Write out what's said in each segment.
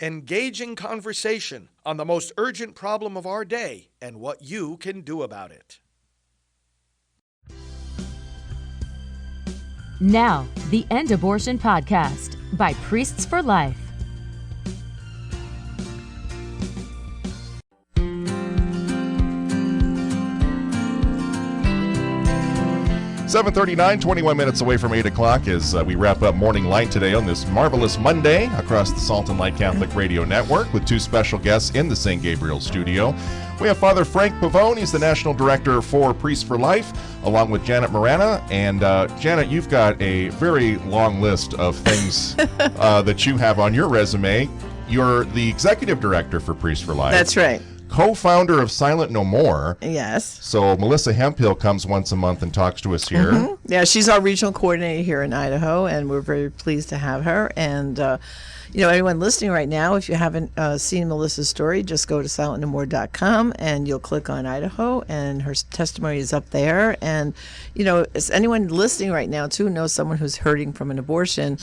Engaging conversation on the most urgent problem of our day and what you can do about it. Now, the End Abortion Podcast by Priests for Life. 7:39, 21 minutes away from 8 o'clock as we wrap up Morning Light today on this marvelous Monday across the Salt and Light Catholic Radio Network with two special guests in the St. Gabriel studio. We have Father Frank Pavone. He's the National Director for Priests for Life, along with Janet Marana. And Janet, you've got a very long list of things that you have on your resume. You're the Executive Director for Priests for Life. That's right. Co-founder of Silent No More. Yes. So Melissa Hemphill comes once a month and talks to us here. Mm-hmm. Yeah, she's our regional coordinator here in Idaho, and we're very pleased to have her. And, anyone listening right now, if you haven't seen Melissa's story, just go to silentnomore.com and you'll click on Idaho, and her testimony is up there. And, as anyone listening right now, too, knows someone who's hurting from an abortion,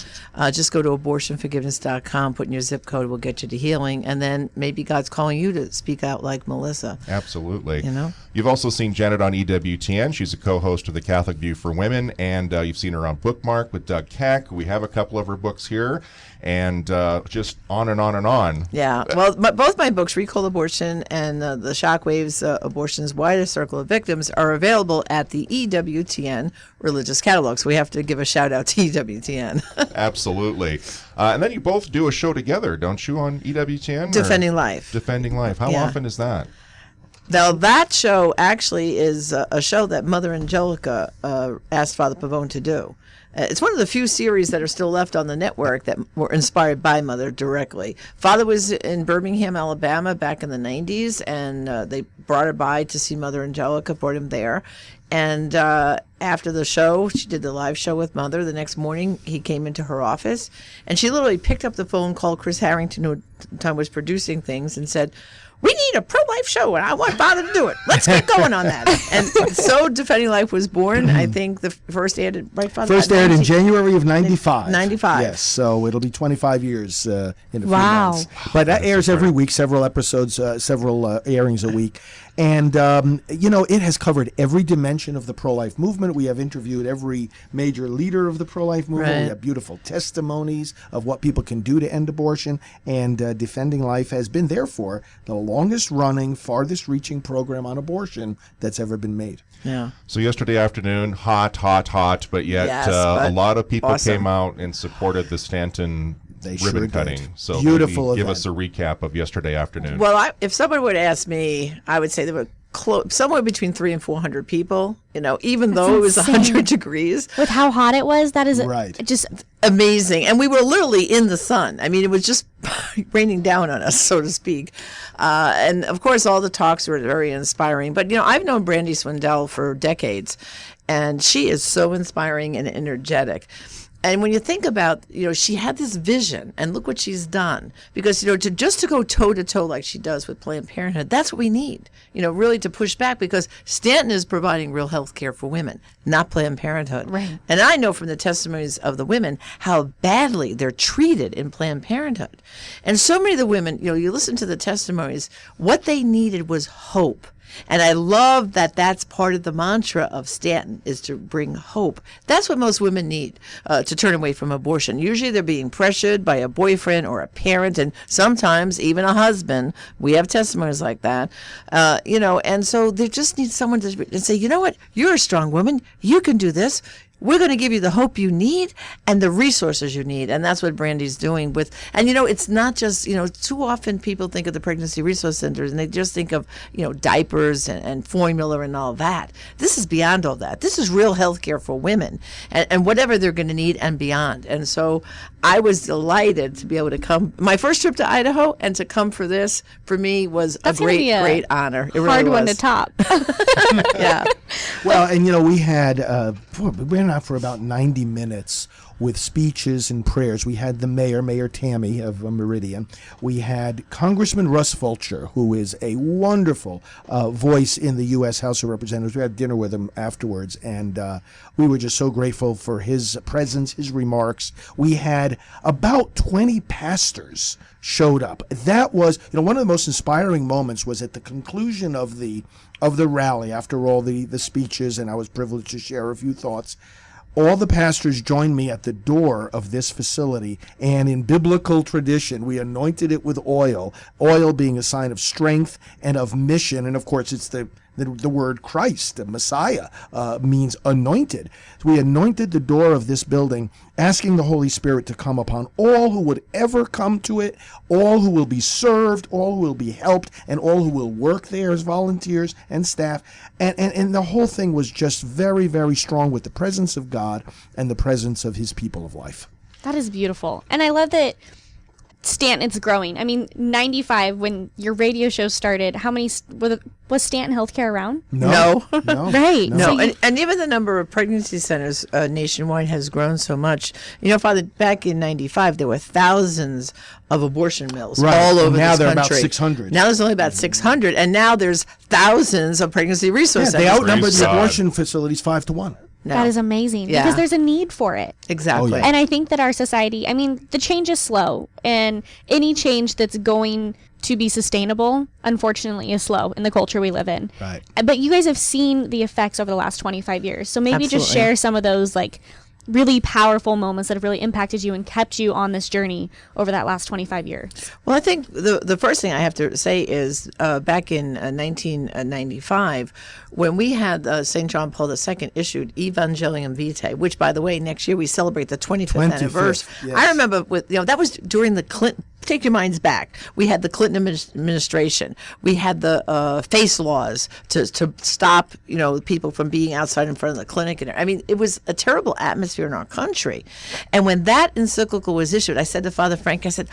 just go to abortionforgiveness.com, put in your zip code, will get you to healing. And then maybe God's calling you to speak out like Melissa. Absolutely. You've also seen Janet on EWTN. She's a co-host of the Catholic View for Women, and you've seen her on Bookmark with Doug Keck. We have a couple of her books here, and just on and on and on. Yeah. Well, both my books, Recall Abortion and The Shockwaves, Abortion's Widest Circle of Victims, are available at the EWTN Religious Catalog. So we have to give a shout out to EWTN. Absolutely. And then you both do a show together, don't you, on EWTN? Defending Life. Defending Life. How often is that? Now, that show actually is a show that Mother Angelica asked Father Pavone to do. It's one of the few series that are still left on the network that were inspired by Mother directly. Father was in Birmingham, Alabama back in the 90s, and they brought her by to see Mother Angelica, brought him there. And after the show, she did the live show with Mother. The next morning, he came into her office, and she literally picked up the phone, called Chris Harrington, who at the time was producing things, and said, "We need a pro-life show, and I want Father to do it. Let's get going on that." And so Defending Life was born. I think the first aired, right, Father? First aired in January of 95. 95. Yes, so it'll be 25 years in a few Wow. months. But that airs every week, several episodes, several airings a week. And, it has covered every dimension of the pro-life movement. We have interviewed every major leader of the pro-life movement. Right. We have beautiful testimonies of what people can do to end abortion. And Defending Life has been, therefore, the longest-running, farthest-reaching program on abortion that's ever been made. Yeah. So yesterday afternoon, hot, but yet Yes, a lot of people awesome. came out and supported the Stanton ribbon sure did. cutting. So Beautiful maybe give event. us a recap of yesterday afternoon. Well, if someone would ask me, I would say there were somewhere between 300 and 400 people, even though it was insane. 100 degrees. With how hot it was, that is Right. just Amazing. And we were literally in the sun. I mean, it was just raining down on us, so to speak. And of course, all the talks were very inspiring. But, I've known Brandi Swindell for decades, and she is so inspiring and energetic. And when you think about, she had this vision, and look what she's done. Because, to go toe-to-toe like she does with Planned Parenthood, that's what we need, really to push back, because Stanton is providing real health care for women, not Planned Parenthood. Right. And I know from the testimonies of the women how badly they're treated in Planned Parenthood. And so many of the women, you listen to the testimonies, what they needed was hope. And I love that that's part of the mantra of Stanton, is to bring hope. That's what most women need to turn away from abortion. Usually they're being pressured by a boyfriend or a parent, and sometimes even a husband. We have testimonies like that, and so they just need someone to say, you know what, you're a strong woman. You can do this. We're going to give you the hope you need and the resources you need. And that's what Brandi's doing and it's not just, too often people think of the pregnancy resource centers and they just think of, diapers and formula and all that. This is beyond all that. This is real health care for women and whatever they're going to need and beyond. And so I was delighted to be able to come. My first trip to Idaho and to come for this, for me, was That's a gonna be a great honor. It hard really one was. to top. Yeah. Well, and we had we went out for about 90 minutes with speeches and prayers. We had the Mayor Tammy of Meridian. We had Congressman Russ Fulcher, who is a wonderful voice in the U.S. House of Representatives. We had dinner with him afterwards, and we were just so grateful for his presence, his remarks. We had about 20 pastors showed up. That was, one of the most inspiring moments was at the conclusion of the rally, after all the speeches, and I was privileged to share a few thoughts. All the pastors joined me at the door of this facility, and in biblical tradition, we anointed it with oil being a sign of strength and of mission. And of course, it's the word Christ, the Messiah, means anointed. So we anointed the door of this building, asking the Holy Spirit to come upon all who would ever come to it, all who will be served, all who will be helped, and all who will work there as volunteers and staff. And the whole thing was just very, very strong with the presence of God and the presence of his people of life. That is beautiful. And I love that Stanton is growing. I mean, 95, when your radio show started, how many was Stanton Healthcare around? No. Right. No, So and even the number of pregnancy centers nationwide has grown so much. Father, back in 95, there were thousands of abortion mills all over now this there are country. about 600. Now there's only about 600, and now there's thousands of pregnancy resource They centers. outnumber Praise the God. abortion facilities 5-1. No. that is amazing Yeah. because there's a need for it. Exactly. Oh, yeah. And I think that our society, the change is slow, and any change that's going to be sustainable, unfortunately, is slow in the culture we live in. Right. But you guys have seen the effects over the last 25 years. So maybe just Absolutely. share some of those really powerful moments that have really impacted you and kept you on this journey over that last 25 years. Well, I think the first thing I have to say is back in 1995, when we had St. John Paul II issued Evangelium Vitae, which, by the way, next year we celebrate the 25th anniversary. Yes. I remember that was during the Clinton. Take your minds back. We had the Clinton administration. We had the face laws to stop people from being outside in front of the clinic. And it was a terrible atmosphere in our country. And when that encyclical was issued, I said to Father Frank, I said,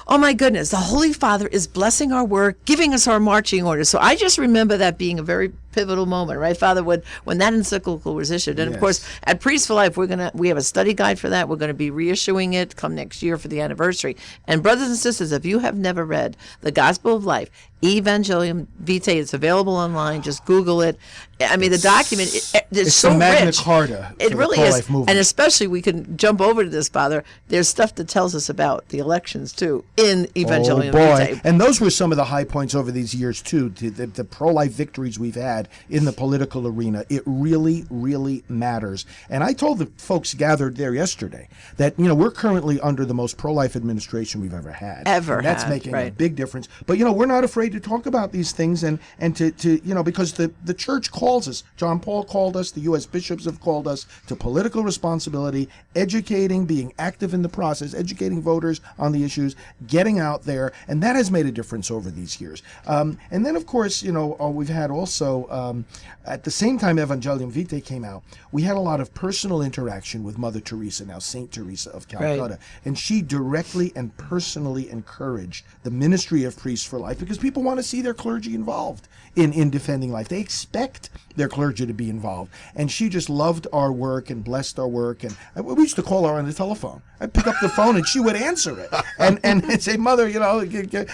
oh my goodness, the Holy Father is blessing our work, giving us our marching orders. So I just remember that being a very pivotal moment, right, Father, when that encyclical was issued. And of course, at Priests for Life, we have a study guide for that. We're going to be reissuing it come next year for the anniversary. And brothers and sisters, if you have never read the Gospel of Life, Evangelium Vitae, it's available online. Just Google it. The document it's so the Magna rich. Carta It for really the is. pro-life movement. And especially, we can jump over to this, Father. There's stuff that tells us about the elections too in Evangelium Vitae. And those were some of the high points over these years too. The pro-life victories we've had in the political arena. It really, really matters. And I told the folks gathered there yesterday that we're currently under the most pro-life administration we've ever had. And that's making a big difference. But we're not afraid to talk about these things and to because the church calls us. John Paul called us. The U.S. bishops have called us to political responsibility, educating, being active in the process, educating voters on the issues, getting out there, and that has made a difference over these years. And then, of course, we've had also at the same time Evangelium Vitae came out, we had a lot of personal interaction with Mother Teresa, now Saint Teresa of Calcutta, and she directly and personally encouraged the ministry of Priests for Life because people want to see their clergy involved in defending life. They expect their clergy to be involved. And she just loved our work and blessed our work. And we used to call her on the telephone. I'd pick up the phone and she would answer it and say, Mother,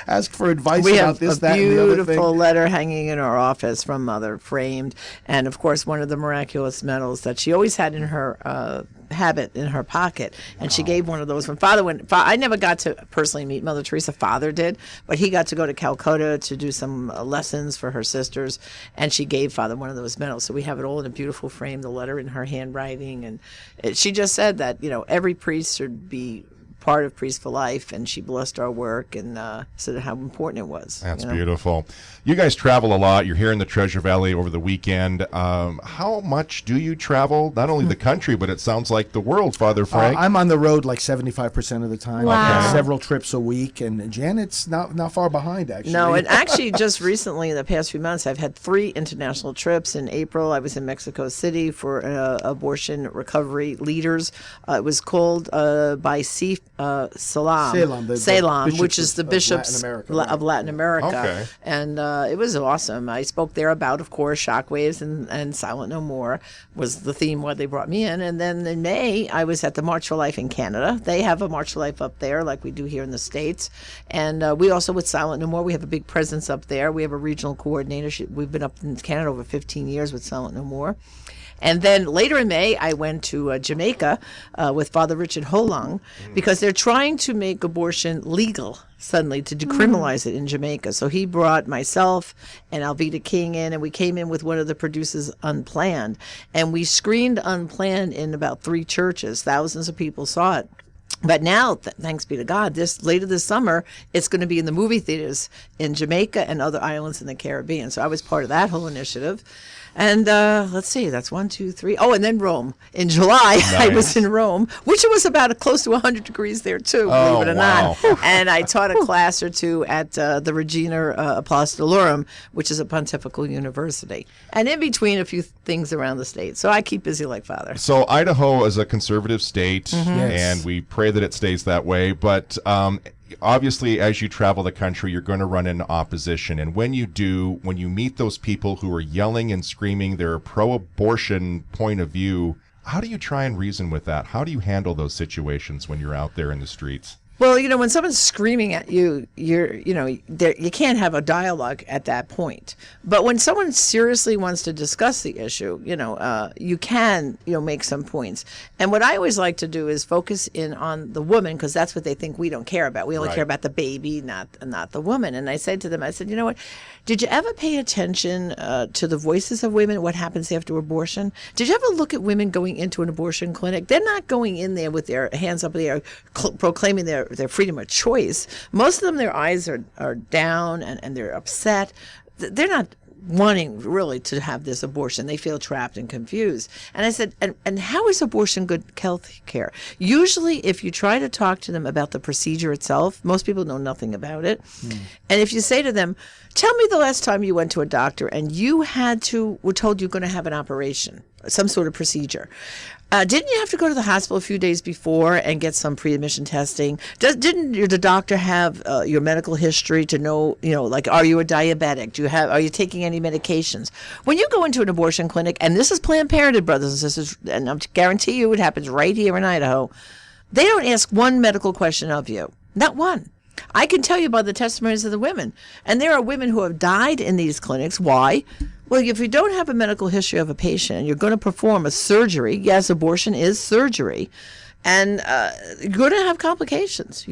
ask for advice about this, that, and the other thing. We have a beautiful letter hanging in our office from Mother, framed. And, of course, one of the miraculous medals that she always had in her habit in her pocket, and she gave one of those when I never got to personally meet Mother Teresa. Father did, but he got to go to Calcutta to do some lessons for her sisters, and she gave Father one of those medals. So we have it all in a beautiful frame, the letter in her handwriting, and she just said that every priest should be part of Priests for Life, and she blessed our work and said how important it was. That's beautiful. You guys travel a lot. You're here in the Treasure Valley over the weekend. How much do you travel? Not only the country, but it sounds like the world, Father Frank. I'm on the road like 75% of the time. Wow. Okay. Several trips a week, and Janet's not far behind, actually. No, and actually just recently in the past few months, I've had 3 international trips. In April, I was in Mexico City for abortion recovery leaders. It was called by Sea Salem, the which is the bishops of Latin America. Okay. And it was awesome. I spoke there about, of course, shockwaves and Silent No More was the theme why they brought me in. And then in May, I was at the March for Life in Canada. They have a March for Life up there like we do here in the States. And we also, with Silent No More, we have a big presence up there. We have a regional coordinator. We've been up in Canada over 15 years with Silent No More. And then later in May, I went to Jamaica with Father Richard Holong because they're trying to make abortion legal suddenly, to decriminalize it in Jamaica. So he brought myself and Alveda King in, and we came in with one of the producers, Unplanned. And we screened Unplanned in about 3 churches. Thousands of people saw it. But now, thanks be to God, later this summer, it's going to be in the movie theaters in Jamaica and other islands in the Caribbean. So I was part of that whole initiative. And let's see, that's 1, 2, 3. Oh, and then Rome. In July, Nice. I was in Rome, which was about close to 100 degrees there, too, believe it or not. And I taught a class or 2 at the Regina Apostolorum, which is a pontifical university. And in between, a few things around the state. So I keep busy like Father. So Idaho is a conservative state, Yes. and we pray that it stays that way. But obviously, as you travel the country, you're going to run into opposition. And when you do, when you meet those people who are yelling and screaming their pro-abortion point of view, how do you try and reason with that? How do you handle those situations when you're out there in the streets? Well, when someone's screaming at you, you can't have a dialogue at that point. But when someone seriously wants to discuss the issue, you can, make some points. And what I always like to do is focus in on the woman, because that's what they think we don't care about. We only care about the baby, not the woman. And I said to them, you know what? Did you ever pay attention to the voices of women, what happens after abortion? Did you ever look at women going into an abortion clinic? They're not going in there with their hands up in the air proclaiming their freedom of choice. Most of them, their eyes are down and they're upset. They're not wanting really to have this abortion. They feel trapped and confused. And I said, and how is abortion good health care? Usually, if you try to talk to them about the procedure itself, most people know nothing about it. And if you say to them, tell me the last time you went to a doctor and you were told you're going to have an operation, some sort of procedure. Didn't you have to go to the hospital a few days before and get some pre-admission testing? Didn't the doctor have your medical history to know, like, are you a diabetic? Are you taking any medications? When you go into an abortion clinic, and this is Planned Parenthood, brothers and sisters, and I guarantee you it happens right here in Idaho, they don't ask one medical question of you. Not one. I can tell you by the testimonies of the women. And there are women who have died in these clinics. Why? Well, if you don't have a medical history of a patient and you're going to perform a surgery, yes, abortion is surgery, and you're going to have complications.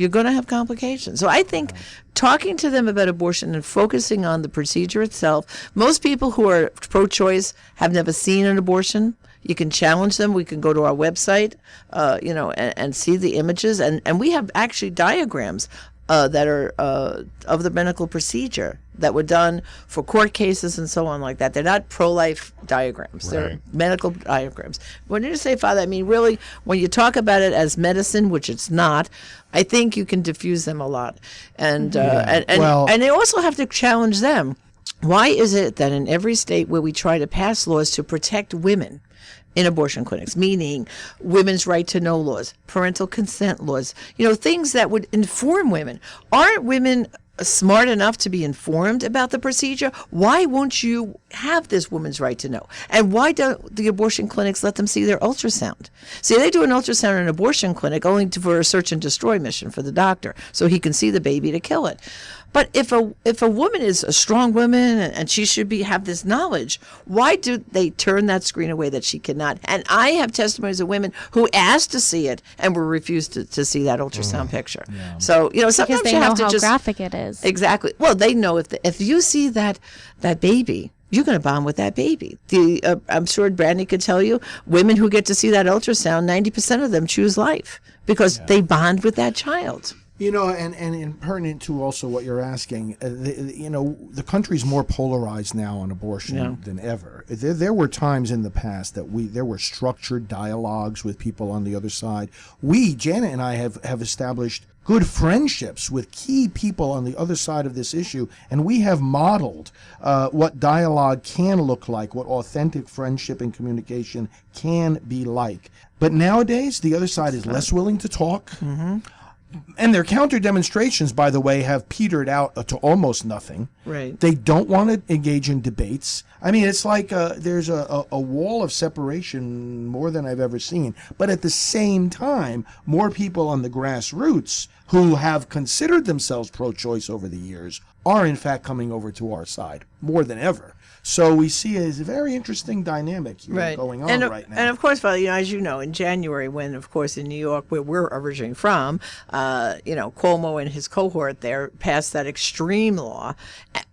So I think talking to them about abortion and focusing on the procedure itself, most people who are pro-choice have never seen an abortion. You can challenge them. We can go to our website, and see the images. And we have actually diagrams that are of the medical procedure that were done for court cases and so on like that. They're not pro-life diagrams. Right. They're medical diagrams. When you say, Father, I mean, really, when you talk about it as medicine, which it's not, I think you can diffuse them a lot. And and they also have to challenge them. Why is it that in every state where we try to pass laws to protect women in abortion clinics, meaning women's right to know laws, parental consent laws, things that would inform women, aren't women smart enough to be informed about the procedure? Why won't you have this woman's right to know? And why don't the abortion clinics let them see their ultrasound? See, they do an ultrasound in an abortion clinic only for a search and destroy mission for the doctor, so he can see the baby to kill it. But if a woman is a strong woman and she should have this knowledge, why do they turn that screen away that she cannot? And I have testimonies of women who asked to see it and were refused to see that ultrasound picture. Yeah. So sometimes because they you know have to how just graphic it is. Exactly. Well, they know if you see that baby, you're going to bond with that baby. I'm sure Brandi could tell you, women who get to see that ultrasound, 90% of them choose life because they bond with that child. And pertinent to also what you're asking, the country's more polarized now on abortion than ever. There were times in the past that there were structured dialogues with people on the other side. Janet and I have established good friendships with key people on the other side of this issue, and we have modeled what dialogue can look like, what authentic friendship and communication can be like. But nowadays, the other side is less willing to talk. And their counter demonstrations, by the way, have petered out to almost nothing. Right. They don't want to engage in debates. I mean, it's like there's a wall of separation more than I've ever seen. But at the same time, more people on the grassroots who have considered themselves pro-choice over the years are in fact coming over to our side more than ever. So we see a very interesting dynamic here going on right now. And of course, as you know, in January, when, of course, in New York, where we're originally from, Cuomo and his cohort there passed that extreme law.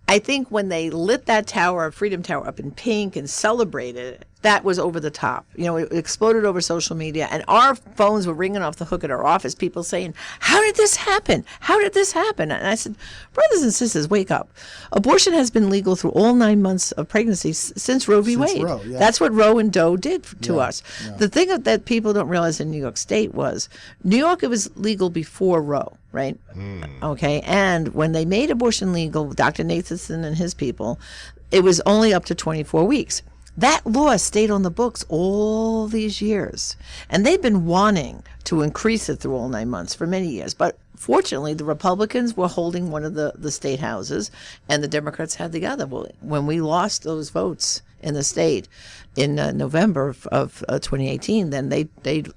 I think when they lit that tower, Freedom Tower, up in pink and celebrated it, that was over the top. It exploded over social media, and our phones were ringing off the hook at our office, people saying, "How did this happen? How did this happen?" And I said, brothers and sisters, wake up. Abortion has been legal through all 9 months of pregnancy since Roe v. Wade. Roe, yeah. That's what Roe and Doe did to us. Yeah. The thing that people don't realize in New York State was, New York, it was legal before Roe, right? Okay, and when they made abortion legal, Dr. Nathanson and his people, it was only up to 24 weeks. That law stayed on the books all these years, and they've been wanting to increase it through all 9 months for many years. But fortunately, the Republicans were holding one of the state houses, and the Democrats had the other. Well, when we lost those votes in the state in November of 2018, then they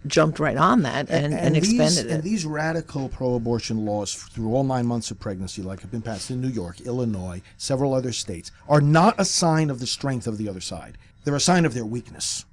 jumped right on that and expanded it. And these radical pro-abortion laws through all 9 months of pregnancy, like have been passed in New York, Illinois, several other states, are not a sign of the strength of the other side. They're a sign of their weakness.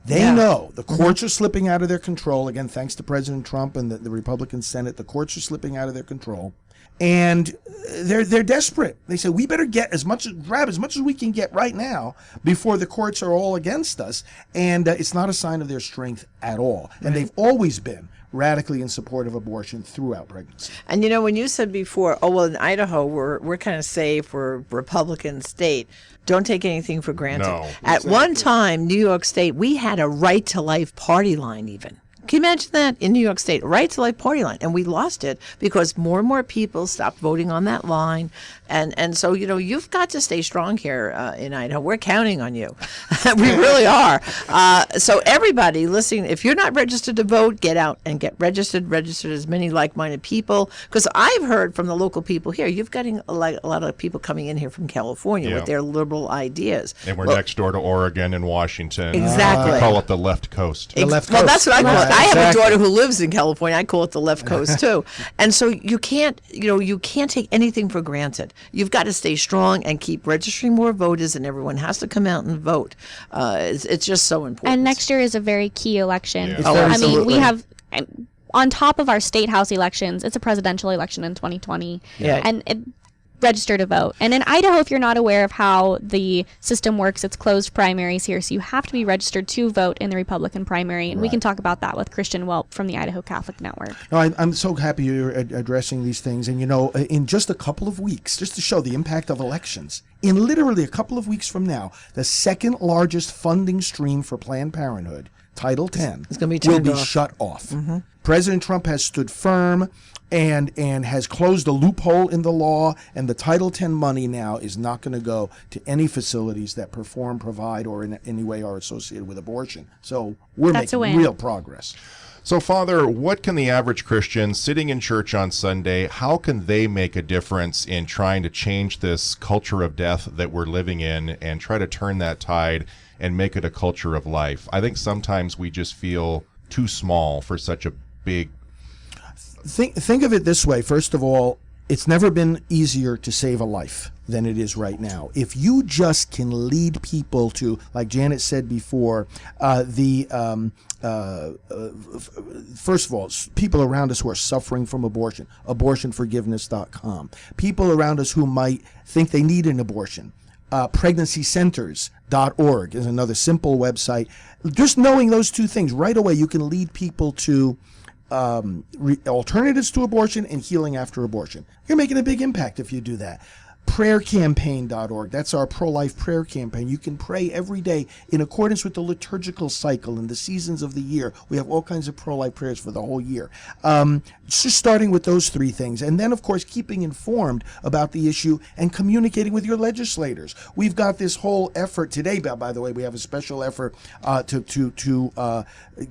They know the courts are slipping out of their control. Again, thanks to President Trump and the Republican Senate, the courts are slipping out of their control. And they're desperate. They say, we better grab as much as we can get right now before the courts are all against us. And it's not a sign of their strength at all. And they've always been radically in support of abortion throughout pregnancy. And when you said before, in Idaho we're kind of safe, we're a Republican state. Don't take anything for granted. No, At one time, New York State, we had a right to life party line even. Can you imagine that in New York State? Right to life party line. And we lost it because more and more people stopped voting on that line. And so, you've got to stay strong here in Idaho. We're counting on you. We really are. So everybody listening, if you're not registered to vote, get out and get registered. Register as many like-minded people. Because I've heard from the local people here, you've got a lot of people coming in here from California with their liberal ideas. And we're next door to Oregon and Washington. Exactly. We call it the left coast. The left Well, coast. that's what I call it. I have a Exactly. daughter who lives in California. I call it the left coast too. And so you can't take anything for granted. You've got to stay strong and keep registering more voters, and everyone has to come out and vote. It's just so important. And next year is a very key election. Yeah. It's very I mean, we absolutely. have, on top of our state house elections, it's a presidential election in 2020. Yeah. And register to vote. And in Idaho, if you're not aware of how the system works, it's closed primaries here. So you have to be registered to vote in the Republican primary. And we can talk about that with Christian Welp from the Idaho Catholic Network. No, I'm so happy you're addressing these things. And, in just a couple of weeks, just to show the impact of elections, in literally a couple of weeks from now, the second largest funding stream for Planned Parenthood, Title X, It's gonna be will turned be off. shut off. President Trump has stood firm and has closed a loophole in the law, and the Title X money now is not going to go to any facilities that perform, provide, or in any way are associated with abortion. So we're That's a making win. real progress. So, Father, what can the average Christian sitting in church on Sunday, how can they make a difference in trying to change this culture of death that we're living in and try to turn that tide and make it a culture of life? I think sometimes we just feel too small for such a big. Think of it this way. First of all, it's never been easier to save a life than it is right now. If you just can lead people to, like Janet said before, first of all, people around us who are suffering from abortion, abortionforgiveness.com. People around us who might think they need an abortion. Pregnancycenters.org is another simple website. Just knowing those two things right away, you can lead people to alternatives to abortion and healing after abortion. You're making a big impact if you do that. Prayercampaign.org. That's our pro-life prayer campaign. You can pray every day in accordance with the liturgical cycle and the seasons of the year. We have all kinds of pro-life prayers for the whole year. Just starting with those three things. And then, of course, keeping informed about the issue and communicating with your legislators. We've got this whole effort today, by the way, we have a special effort to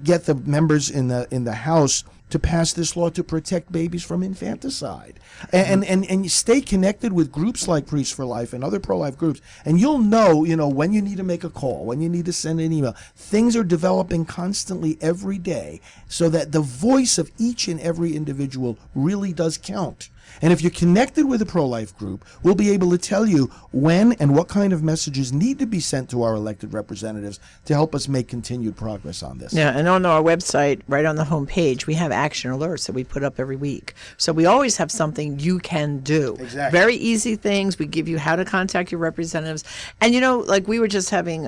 get the members in the House to pass this law to protect babies from infanticide. And you stay connected with groups like Priests for Life and other pro-life groups, and you'll know, when you need to make a call, when you need to send an email. Things are developing constantly every day so that the voice of each and every individual really does count. And if you're connected with a pro-life group, we'll be able to tell you when and what kind of messages need to be sent to our elected representatives to help us make continued progress on this. Yeah, and on our website, right on the home page, we have action alerts that we put up every week. So we always have something you can do. Exactly. Very easy things. We give you how to contact your representatives. And, like we were just having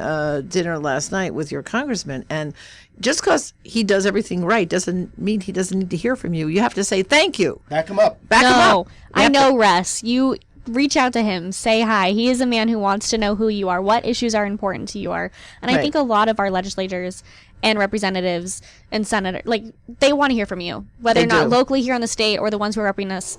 dinner last night with your congressman, and just because he does everything right doesn't mean he doesn't need to hear from you. You have to say thank you. Back him up. Back him up. I know, Russ. You reach out to him, say hi. He is a man who wants to know who you are, what issues are important to you are. And I think a lot of our legislators and representatives and senators, they want to hear from you, whether or not locally here in the state or the ones who are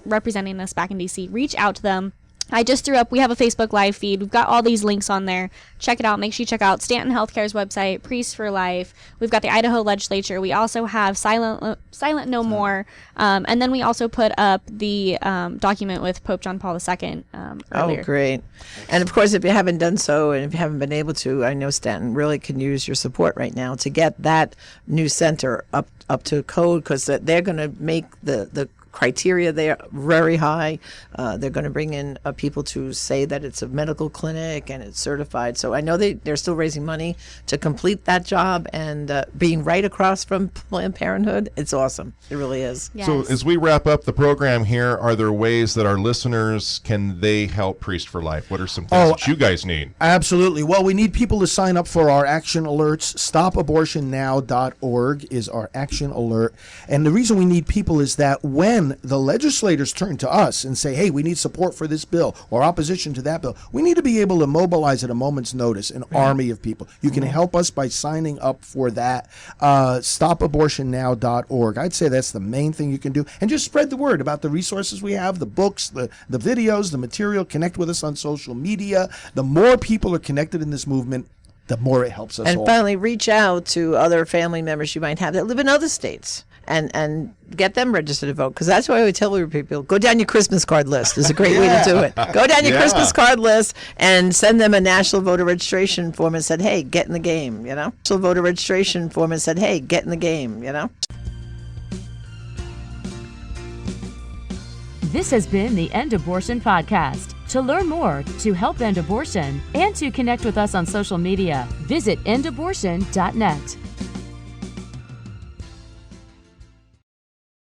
representing us back in D.C. Reach out to them. I just threw up, we have a Facebook Live feed. We've got all these links on there. Check it out. Make sure you check out Stanton Healthcare's website, Priests for Life. We've got the Idaho legislature. We also have Silent No More. And then we also put up the document with Pope John Paul II earlier. Oh, great. And of course, if you haven't done so and if you haven't been able to, I know Stanton really can use your support right now to get that new center up to code, because they're going to make the criteria there very high. They're going to bring in people to say that it's a medical clinic and it's certified. So I know they're still raising money to complete that job, and being right across from Planned Parenthood, it's awesome. It really is. Yes. So as we wrap up the program here, are there ways that our listeners, can they help Priest for Life? What are some things that you guys need? Absolutely. Well, we need people to sign up for our action alerts. StopAbortionNow.org is our action alert. And the reason we need people is that when the legislators turn to us and say, hey, we need support for this bill or opposition to that bill, we need to be able to mobilize at a moment's notice an army of people. You can help us by signing up for that. StopAbortionNow.org. I'd say that's the main thing you can do. And just spread the word about the resources we have, the books, the videos, the material. Connect with us on social media. The more people are connected in this movement, the more it helps us all. And finally, reach out to other family members you might have that live in other states and get them registered to vote. Because that's why I would tell people, go down your Christmas card list. Is a great way to do it. Go down your Christmas card list and send them a national voter registration form and said, hey, get in the game, National voter registration form and said, hey, get in the game, This has been the End Abortion Podcast. To learn more, to help end abortion, and to connect with us on social media, visit endabortion.net.